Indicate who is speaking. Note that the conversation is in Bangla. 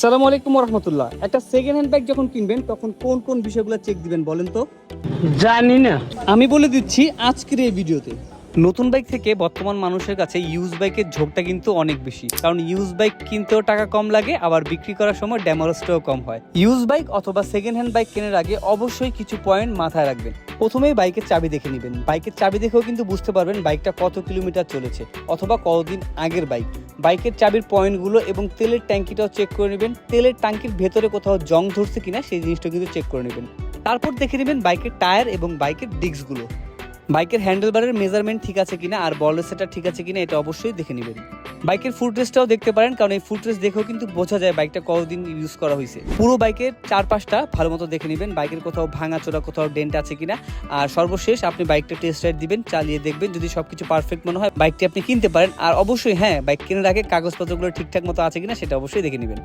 Speaker 1: সালামু আলাইকুম রহমতুল্লাহ। একটা সেকেন্ড হ্যান্ড বাইক যখন কিনবেন তখন কোন কোন বিষয়গুলো চেক দিবেন বলেন তো?
Speaker 2: জানি না।
Speaker 1: আমি বলে দিচ্ছি আজকের এই ভিডিওতে। নতুন বাইক থেকে বর্তমান মানুষের কাছে ইউজ বাইকের ঝোঁকটা কিন্তু অনেক বেশি, কারণ ইউজ বাইক কিনতেও টাকা কম লাগে, আবার বিক্রি করার সময় ড্যামারেজটাও কম হয়। ইউজ বাইক অথবা সেকেন্ড হ্যান্ড বাইক কেনার আগে অবশ্যই কিছু পয়েন্ট মাথায় রাখবেন। প্রথমেই বাইকের চাবি দেখে নেবেন। বাইকের চাবি দেখেও কিন্তু বুঝতে পারবেন বাইকটা কত কিলোমিটার চলেছে অথবা কতদিন আগের বাইক। বাইকের চাবির পয়েন্টগুলো এবং তেলের ট্যাঙ্কিটাও চেক করে নেবেন। তেলের ট্যাঙ্কির ভেতরে কোথাও জং ধরছে কিনা সেই জিনিসটা কিন্তু চেক করে নেবেন। তারপর দেখে নেবেন বাইকের টায়ার এবং বাইকের ডিস্কগুলো। বাইকের হ্যান্ডেলবারের মেজারমেন্ট ঠিক আছে কিনা আর বল রেসেটা ঠিক আছে কিনা এটা অবশ্যই দেখে নেবেন। বাইকের ফুট রেস্টটাও দেখতে পারেন, কারণ এই ফুট রেস্ট দেখেও কিন্তু বোঝা যায় বাইকটা কতদিন ইউজ করা হয়েছে। পুরো বাইকের চারপাশটা ভালো মতো দেখে নেবেন, বাইকের কোথাও ভাঙা চোরা কোথাও ডেন্ট আছে কিনা। আর সর্বশেষ আপনি বাইকটা টেস্ট রাইড দিবেন, চালিয়ে দেখবেন। যদি সবকিছু পারফেক্ট মনে হয় বাইকটি আপনি কিনতে পারেন। আর অবশ্যই বাইক কেনার আগে কাগজপত্রগুলো ঠিকঠাক মতো আছে কিনা সেটা অবশ্যই দেখে নেবেন।